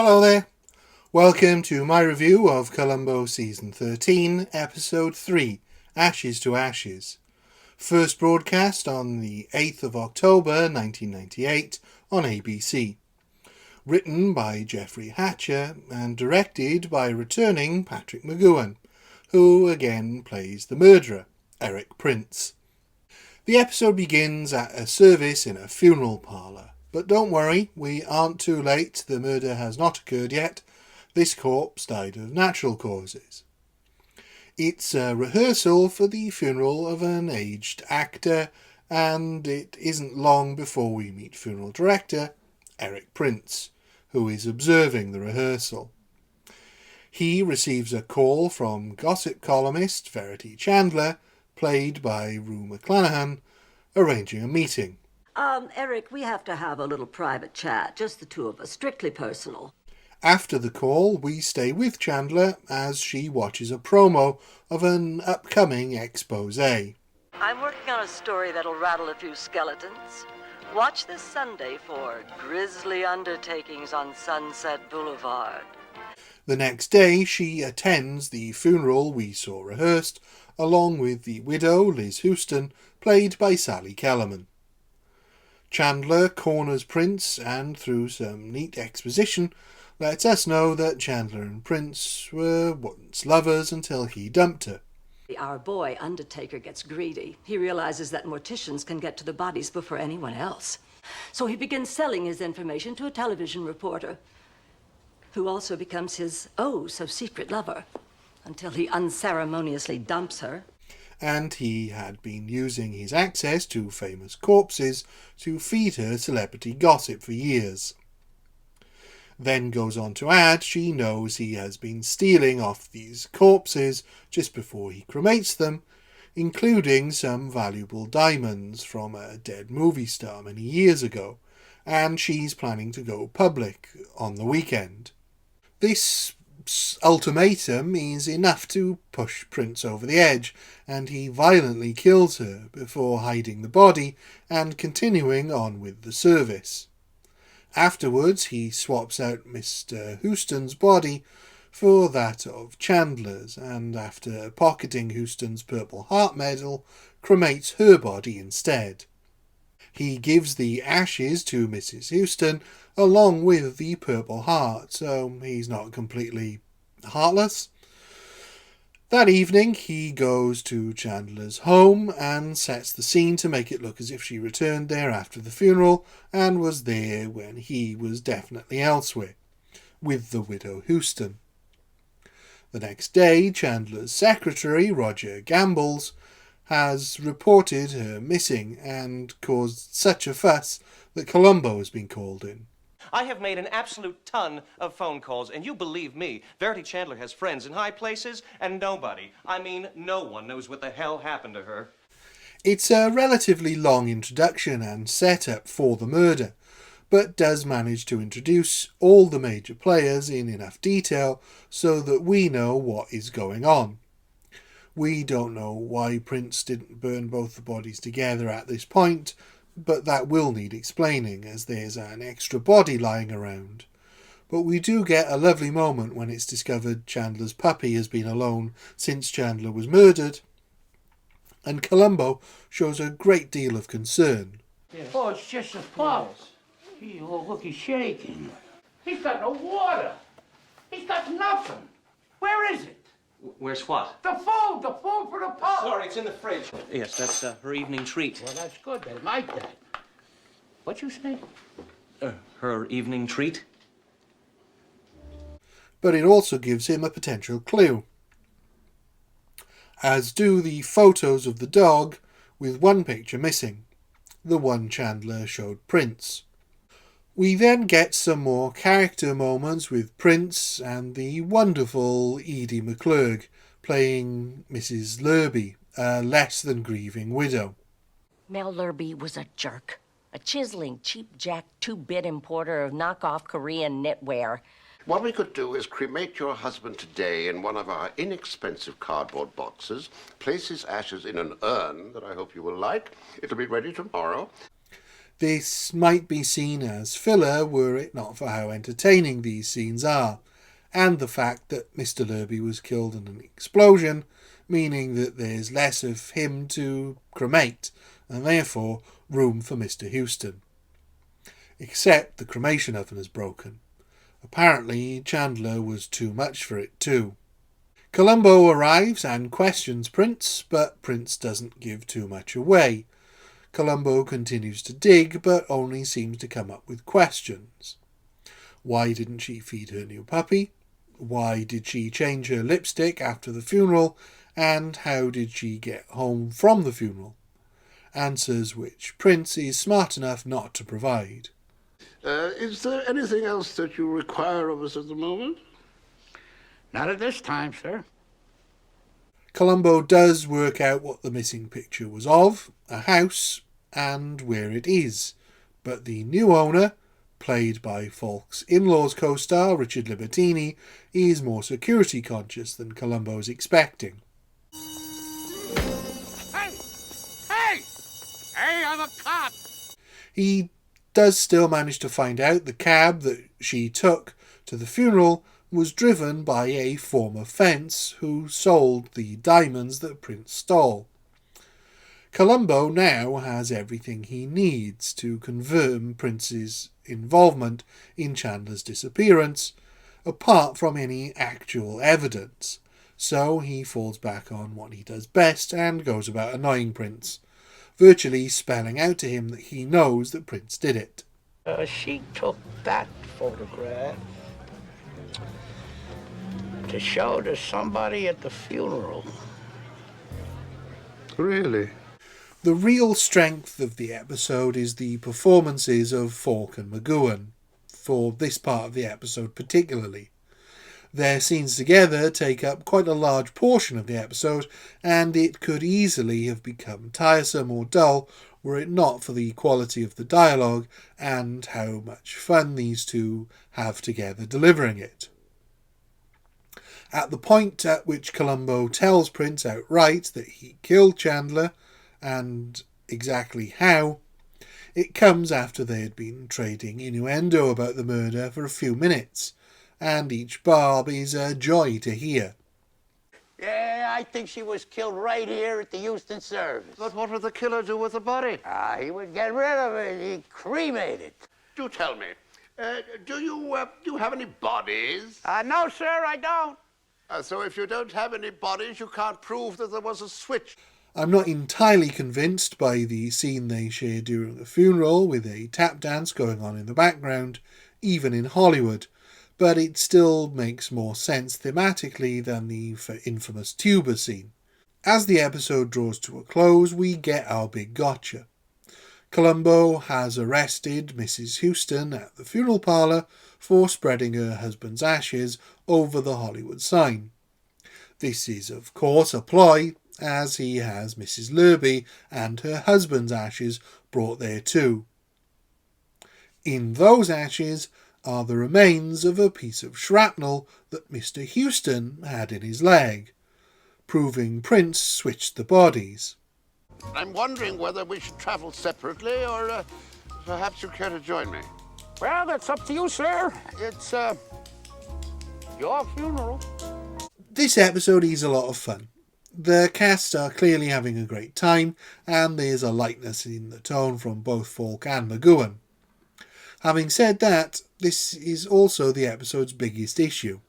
Hello there. Welcome to my review of Columbo Season 13, Episode 3, Ashes to Ashes. First broadcast on the 8th of October 1998 on ABC. Written by Jeffrey Hatcher and directed by returning Patrick McGoohan, who again plays the murderer, Eric Prince. The episode begins at a service in a funeral parlour. But don't worry, we aren't too late, the murder has not occurred yet. This corpse died of natural causes. It's a rehearsal for the funeral of an aged actor, and it isn't long before we meet funeral director Eric Prince, who is observing the rehearsal. He receives a call from gossip columnist Verity Chandler, played by Rue McClanahan, arranging a meeting. Eric, we have to have a little private chat, just the two of us, strictly personal. After the call, we stay with Chandler as she watches a promo of an upcoming expose. I'm working on a story that'll rattle a few skeletons. Watch this Sunday for grisly undertakings on Sunset Boulevard. The next day, she attends the funeral we saw rehearsed, along with the widow, Liz Houston, played by Sally Kellerman. Chandler corners Prince and, through some neat exposition, lets us know that Chandler and Prince were once lovers until he dumped her. Our boy, Undertaker, gets greedy. He realizes that morticians can get to the bodies before anyone else. So he begins selling his information to a television reporter, who also becomes his oh-so-secret lover, until he unceremoniously dumps her. And he had been using his access to famous corpses to feed her celebrity gossip for years. Then goes on to add she knows he has been stealing off these corpses just before he cremates them, including some valuable diamonds from a dead movie star many years ago, and she's planning to go public on the weekend. This ultimatum is enough to push Prince over the edge, and he violently kills her before hiding the body and continuing on with the service. Afterwards, he swaps out Mr. Houston's body for that of Chandler's, and after pocketing Houston's Purple Heart medal, cremates her body instead. He gives the ashes to Mrs. Houston along with the Purple Heart, so he's not completely heartless. That evening he goes to Chandler's home and sets the scene to make it look as if she returned there after the funeral and was there when he was definitely elsewhere, with the widow Houston. The next day, Chandler's secretary, Roger Gambles, has reported her missing and caused such a fuss that Columbo has been called in. I have made an absolute ton of phone calls, and you believe me, Verity Chandler has friends in high places, and nobody, I mean no one, knows what the hell happened to her. It's a relatively long introduction and setup for the murder, but does manage to introduce all the major players in enough detail so that we know what is going on. We don't know why Prince didn't burn both the bodies together at this point, but that will need explaining as there's an extra body lying around. But we do get a lovely moment when it's discovered Chandler's puppy has been alone since Chandler was murdered, and Columbo shows a great deal of concern. Yes. Oh, it's just a pup. Gee, oh, look, he's shaking. He's got no water. He's got nothing. Where is it? Where's what? The food for the pup. Sorry, it's in the fridge. Yes, that's her evening treat. Well, that's good. They like that. What you say? Her evening treat? But it also gives him a potential clue, as do the photos of the dog, with one picture missing, the one Chandler showed Prince. We then get some more character moments with Prince and the wonderful Edie McClurg playing Mrs. Lurby, a less than grieving widow. Mel Lurby was a jerk, a chiseling, cheap-jack, two-bit importer of knockoff Korean knitwear. What we could do is cremate your husband today in one of our inexpensive cardboard boxes, place his ashes in an urn that I hope you will like. It'll be ready tomorrow. This might be seen as filler were it not for how entertaining these scenes are, and the fact that Mr. Lurby was killed in an explosion, meaning that there's less of him to cremate, and therefore room for Mr. Houston. Except the cremation oven is broken. Apparently Chandler was too much for it too. Columbo arrives and questions Prince, but Prince doesn't give too much away. Columbo continues to dig, but only seems to come up with questions. Why didn't she feed her new puppy? Why did she change her lipstick after the funeral? And how did she get home from the funeral? Answers which Prince is smart enough not to provide. Is there anything else that you require of us at the moment? Not at this time, sir. Columbo does work out what the missing picture was of, a house, and where it is, but the new owner, played by Falk's in-laws co-star Richard Libertini, is more security conscious than Columbo is expecting. Hey, I'm a cop! He does still manage to find out the cab that she took to the funeral was driven by a former fence who sold the diamonds that Prince stole. Columbo now has everything he needs to confirm Prince's involvement in Chandler's disappearance, apart from any actual evidence, so he falls back on what he does best and goes about annoying Prince, virtually spelling out to him that he knows that Prince did it. She took that photograph to show to somebody at the funeral. Really? The real strength of the episode is the performances of Falk and McGowan, for this part of the episode particularly. Their scenes together take up quite a large portion of the episode, and it could easily have become tiresome or dull were it not for the quality of the dialogue and how much fun these two have together delivering it. At the point at which Columbo tells Prince outright that he killed Chandler, and exactly how, it comes after they had been trading innuendo about the murder for a few minutes, and each barb is a joy to hear. Yeah, I think she was killed right here at the Houston service. But what would the killer do with the body? He would get rid of it. He'd cremate it. Do tell me, do you have any bodies? No, sir, I don't. So if you don't have any bodies, you can't prove that there was a switch. I'm not entirely convinced by the scene they share during the funeral with a tap dance going on in the background, even in Hollywood, but it still makes more sense thematically than the infamous tuba scene. As the episode draws to a close, we get our big gotcha. Columbo has arrested Mrs. Houston at the funeral parlour for spreading her husband's ashes over the Hollywood sign. This is, of course, a ploy, as he has Mrs. Lurby and her husband's ashes brought there too. In those ashes are the remains of a piece of shrapnel that Mr. Houston had in his leg, proving Prince switched the bodies. I'm wondering whether we should travel separately, or perhaps you care to join me. Well, that's up to you, sir. It's, your funeral. This episode is a lot of fun. The cast are clearly having a great time, and there's a lightness in the tone from both Falk and McGowan. Having said that, this is also the episode's biggest issue.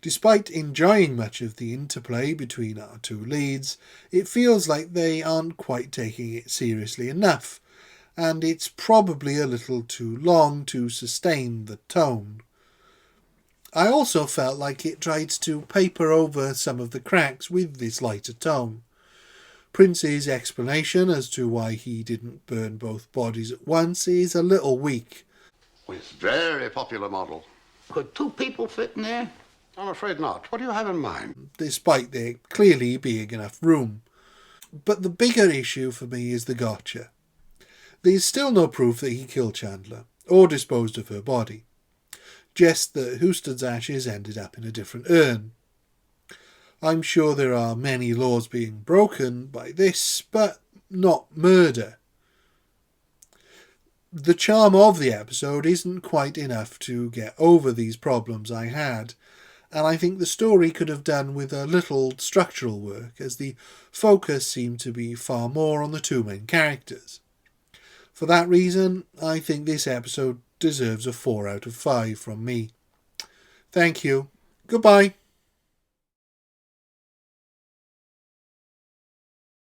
Despite enjoying much of the interplay between our two leads, it feels like they aren't quite taking it seriously enough, and it's probably a little too long to sustain the tone. I also felt like it tried to paper over some of the cracks with this lighter tone. Prince's explanation as to why he didn't burn both bodies at once is a little weak. It's a very popular model. Could two people fit in there? I'm afraid not. What do you have in mind? Despite there clearly being enough room. But the bigger issue for me is the gotcha. There's still no proof that he killed Chandler, or disposed of her body. Just that Houston's ashes ended up in a different urn. I'm sure there are many laws being broken by this, but not murder. the charm of the episode isn't quite enough to get over these problems I had, and I think the story could have done with a little structural work, as the focus seemed to be far more on the two main characters. For that reason, I think this episode deserves a 4 out of 5 from me. Thank you. Goodbye.